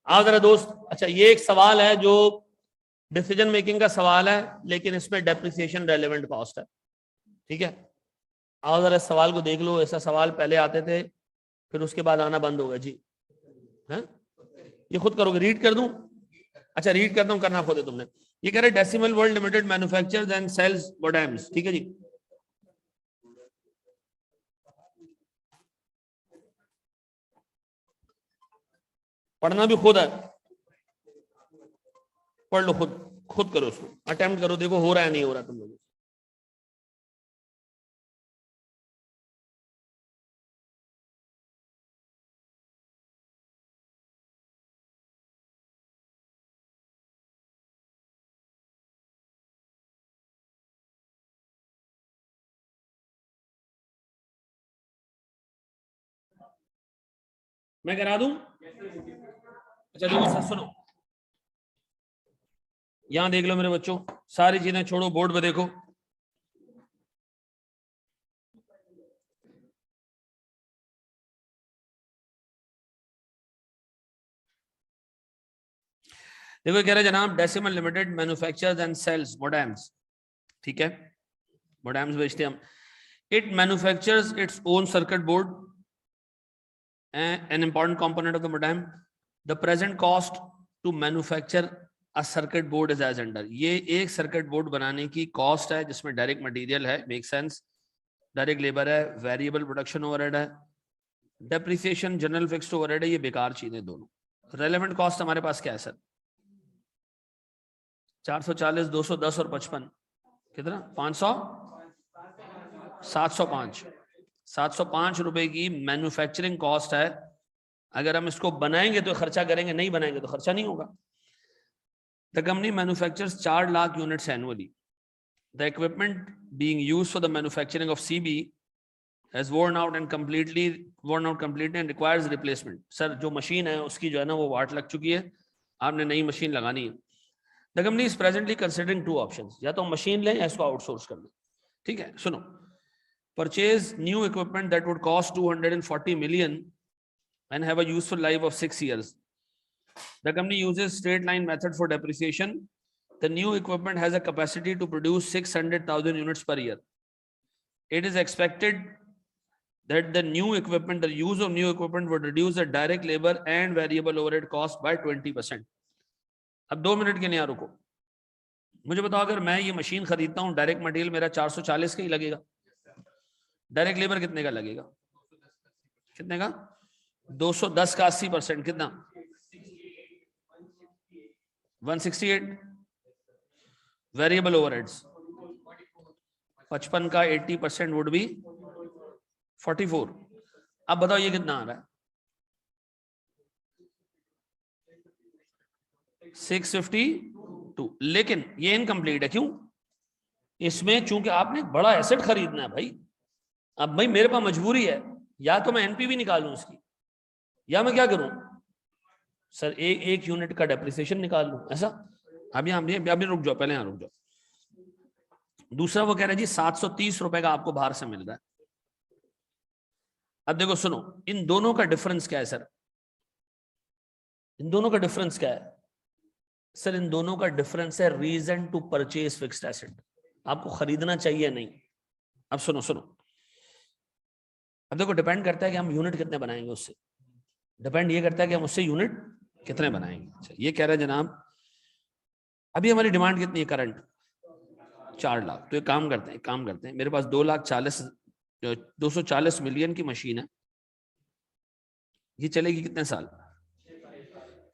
आओ जरा दोस्त। अच्छा, ये एक सवाल है जो डिसीजन मेकिंग का सवाल है, लेकिन इसमें डेप्रिसिएशन रेलेवेंट कॉस्ट है। ठीक है, आओ जरा इस सवाल को देख लो। ऐसा सवाल पहले आते थे, फिर उसके बाद आना बंद हो गया जी। है ये खुद करोगे? रीड कर दूं? अच्छा रीड करता हूं, करना खुद है तुमने। ये कह रहे decimal world limited manufactures and sells modems. ठीक है जी, पढ़ना भी खुद है, पढ़ लो खुद, खुद करो उसको, अटेम्प्ट करो, देखो हो रहा है नहीं हो रहा तुम लोगों से। मैं करा दूं? अच्छा देखो सुनो, यहां देख लो मेरे बच्चों, सारी चीजें छोड़ो, बोर्ड पे देखो। देखो कह रहे जनाब decimal limited manufactures and sells modems. ठीक है, मोडेम्स बेचते हम। It manufactures its own circuit board, an important component of the modem. The present cost to manufacture a circuit board is as under. ये एक सर्किट बोर्ड बनाने की cost है जिसमें डायरेक्ट मटेरियल है, मेक सेंस, डायरेक्ट लेबर है, variable production overhead है, depreciation general fixed overhead है। ये बेकार चीजें दोनों। रेलेवेंट कॉस्ट हमारे पास क्या है सर? 440, 210 और 55 कितना? 500, 705। 705 रुपए की मैन्युफैक्चरिंग कॉस्ट है। अगर हम इसको बनाएंगे तो खर्चा करेंगे, नहीं बनाएंगे तो खर्चा नहीं होगा। The company manufactures 4 lakh units annually. The equipment being used for the manufacturing of CB has worn out completely and requires replacement. Sir जो मशीन है उसकी जो है ना वो वाट लग चुकी है, आपने नई मशीन लगानी है। The company is presently considering 2 options, या तो मशीन लें या इसको आउटसोर्स कर लें। ठीक है सुनो, purchase new equipment that would cost 240 million and have a useful life of 6 years. The company uses straight line method for depreciation. The new equipment has a capacity to produce 600,000 units per year. It is expected that the use of new equipment would reduce the direct labor and variable overhead cost by 20%. अब 2 minute के लिए रुको, मुझे बताओ अगर मैं ये machine खरीदता हूँ, डायरेक्ट मटेरियल मेरा 440 का ही लगेगा, डायरेक्ट लेबर कितने का लगेगा? कितने का? 210 का 80% कितना? 168। वेरिएबल ओवरहेड्स 55 का 80% वुड बी 44। अब बताओ ये कितना आ रहा है? 652। लेकिन ये इनकम्प्लीट है। क्यों? इसमें चूंकि आपने बड़ा एसेट खरीदना है भाई। अब भाई मेरे पास मजबूरी है, या तो मैं एनपीवी निकालूं उसकी, या मैं क्या करूं सर, एक यूनिट का डेप्रिसिएशन निकाल लूं। ऐसा अभी रुक जाओ, पहले यहां रुक जाओ। दूसरा वो कह रहा है जी 730 रुपए का आपको बाहर से मिल रहा है। अब देखो सुनो, इन दोनों का डिफरेंस क्या है सर? इन दोनों का डिफरेंस क्या है सर? इन दोनों का डिफरेंस है reason to purchase fixed asset. आपको खरीदना चाहिए नहीं। अब सुनो सुनो, अब देखो डिपेंड करता है कि हम यूनिट कितने बनाएंगे, उससे डिपेंड ये करता है कि हम उससे यूनिट कितने बनाएंगे। अच्छा, ये कह रहे हैं जनाब अभी हमारी डिमांड कितनी है करंट? 4 लाख। तो एक काम करते हैं, मेरे पास 240 मिलियन की मशीन है। ये चलेगी कितने साल?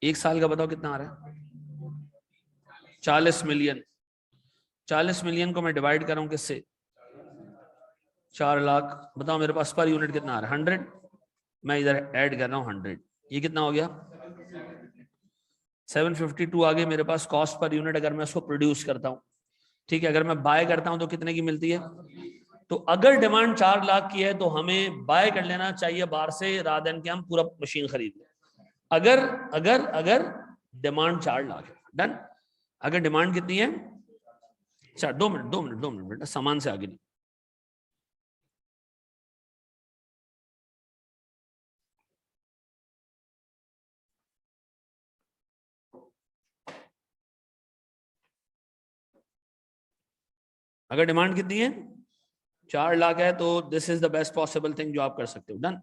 1 साल का बताओ कितना आ रहा है? 40 मिलियन। 40 मिलियन को मैं डिवाइड कर रहा हूं किससे? 4 लाख। बताओ मेरे पास पर यूनिट कितना आ रहा है? 100। मैं इधर ऐड कर रहा हूं 100। ये कितना हो गया? 752 आगे मेरे पास कॉस्ट पर यूनिट, अगर मैं उसको प्रोड्यूस करता हूं। ठीक है, अगर मैं बाय करता हूं तो कितने की मिलती है? तो अगर डिमांड 4 लाख की है तो हमें बाय कर लेना चाहिए बाहर से, रात दिन के हम पूरा मशीन खरीद लें। अगर अगर अगर डिमांड 4 लाख है, डन। अगर डिमांड कितनी है? 4। 2 मिनट बेटा, सामान से आगे नहीं। अगर डिमांड कितनी है 4 लाख है तो this is the best possible thing जो आप कर सकते हो। डन।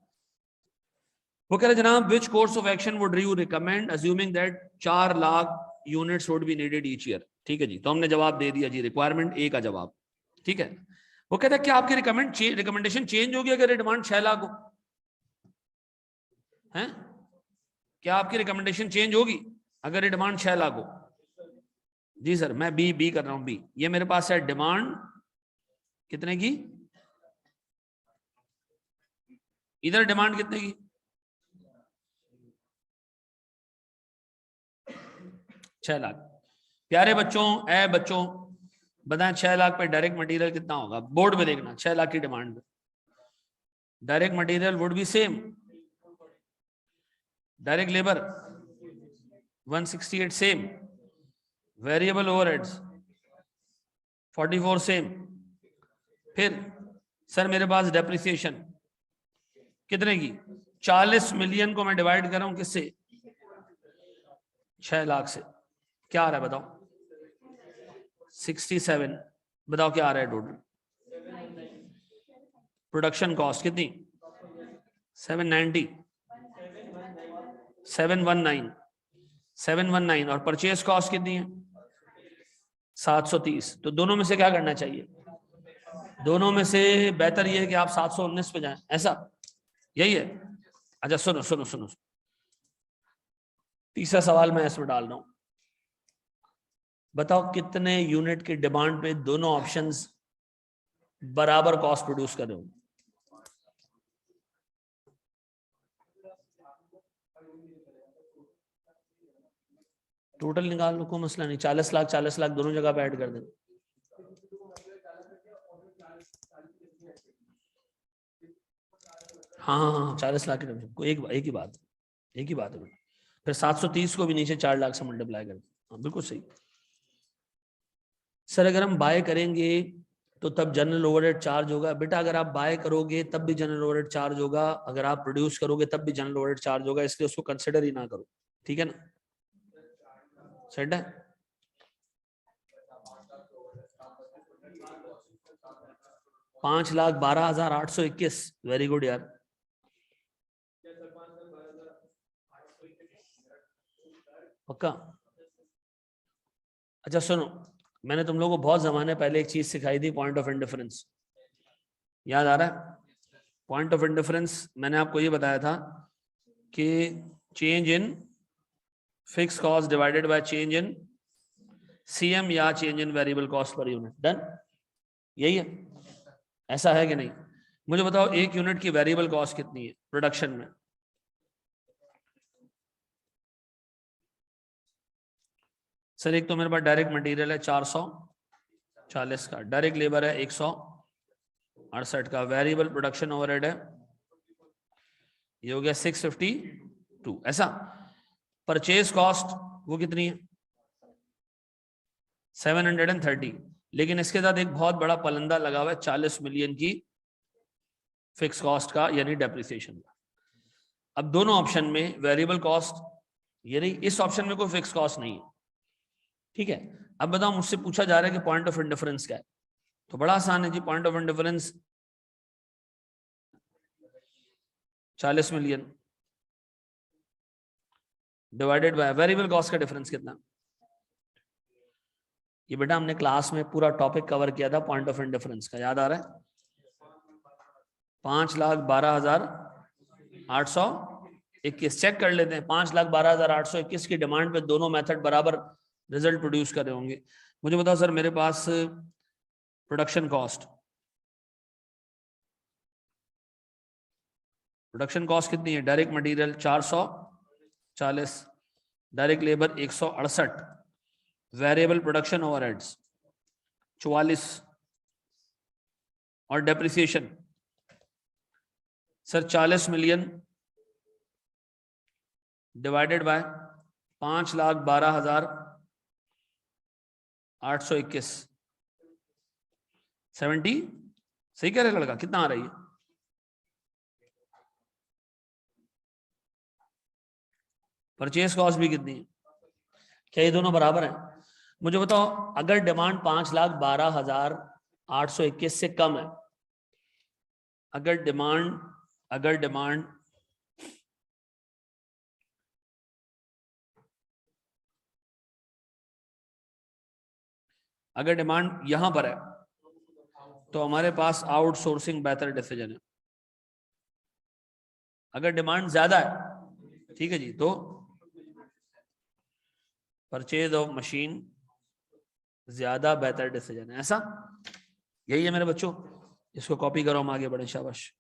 वो कह रहे जनाब which course of action would you recommend assuming that 4 lakh units would be needed each year. ठीक है जी, तो हमने जवाब दे दिया जी, रिक्वायरमेंट ए का जवाब। ठीक है, वो कहता है क्या आपकी रिकमेंडेशन चेंज होगी अगर डिमांड 6 लाख हो? हैं, क्या आपकी रिकमेंडेशन चेंज होगी अगर डिमांड 6 लाख हो? जी सर, मैं बी कर रहा हूं। बी, ये मेरे पास है डिमांड कितने की, इधर डिमांड कितने की, 6 लाख। प्यारे बच्चों, ए बच्चों बताएं 6 लाख पे डायरेक्ट मटेरियल कितना होगा? बोर्ड में देखना, 6 लाख की डिमांड पे direct material would be same, direct labour 168 same, variable overheads 44 same. फिर सर मेरे पास डेप्रिसिएशन कितने की, 40 मिलियन को मैं डिवाइड कर रहा हूं किससे, 6 लाख से, क्या आ रहा है बताओ? 67। बताओ क्या आ रहा है टोटल? प्रोडक्शन कॉस्ट कितनी, 790, 719 और परचेज कॉस्ट कितनी है 730। तो दोनों में से क्या करना चाहिए? दोनों में से बेहतर यह है कि आप 719 पे जाएं, ऐसा यही है। अच्छा सुनो सुनो सुनो, तीसरा सवाल मैं इसमें डाल रहा हूं। बताओ कितने यूनिट की डिमांड पे दोनों ऑप्शंस बराबर कॉस्ट प्रोड्यूस कर रहे हो? टोटल निकाल लो, कोई मसला नहीं। 40 लाख दोनों जगह पे ऐड कर देना। हाँ 40 लाख की एक ही बात है बेटा। फिर 730 को भी नीचे 4 लाख से मल्टीप्लाई कर दो। हाँ बिल्कुल सही। सर अगर हम बाय करेंगे तो तब जनरल ओवरहेड चार्ज होगा। बेटा अगर आप बाय करोगे तब भी जनरल ओवरहेड चार्ज होगा, अगर आप प्रोड्यूस करोगे तब भी जनरल ओवरहेड चार्ज होगा, इसलिए उसको कंसिडर ही ना करो। ठीक है ना, सेट है। $5,12,821। वेरी गुड यार। पक्का? अच्छा सुनो, मैंने तुम लोगों को बहुत जमाने पहले एक चीज सिखाई थी, पॉइंट ऑफ इंडिफरेंस, याद आ रहा है? पॉइंट ऑफ इंडिफरेंस मैंने आपको ये बताया था कि change in fix cost divided by change in CM या change in variable cost per unit. Done, यही है, ऐसा है कि नहीं? मुझे बताओ एक यूनिट की वेरिएबल कॉस्ट कितनी है प्रोडक्शन में? सर एक तो मेरे पास डायरेक्ट मटेरियल है 440 का, डायरेक्ट लेबर है 168 का, वेरिएबल प्रोडक्शन ओवरहेड है ये हो गया 652, ऐसा। परचेज कॉस्ट वो कितनी है 730, लेकिन इसके साथ एक बहुत बड़ा पलंदा लगा हुआ है 40 मिलियन की फिक्स कॉस्ट का, यानी डेप्रिसिएशन का। अब दोनों ऑप्शन में वेरिएबल कॉस्ट, यानी इस ऑप्शन में कोई फिक्स कॉस्ट नहीं है। ठीक है, अब बताओ मुझसे पूछा जा रहा है कि पॉइंट ऑफ इंडिफरेंस क्या है, तो बड़ा आसान है जी। Point of indifference 40 million divided by variable cost का डिफरेंस कितना। ये बेटा हमने क्लास में पूरा टॉपिक कवर किया था पॉइंट ऑफ इंडिफरेंस का, याद आ रहा है? 5,12,821। चेक कर लेते हैं, 5,12,821 की डिमांड पे दोनों मेथड बराबर रिजल्ट प्रोड्यूस कर रहे होंगे। मुझे बताओ सर मेरे पास प्रोडक्शन कॉस्ट कितनी है? Direct material 440, direct labour 168, variable production overheads 44 और depreciation sir 40 million divided bye 5,12,821। 70 सही कह रहे लड़का? कितना आ रही है? परचेज कॉस्ट भी कितनी है? क्या ये दोनों बराबर हैं? मुझे बताओ अगर डिमांड 5,12,000 821 से कम है। अगर डिमांड यहां पर है तो हमारे पास आउटसोर्सिंग बेहतर डिसीजन है। अगर डिमांड ज्यादा है, ठीक है जी, तो परचेज ऑफ मशीन ज्यादा बेहतर डिसीजन है। ऐसा यही है मेरे बच्चों, इसको कॉपी करो, हम आगे बढ़े। शाबाश।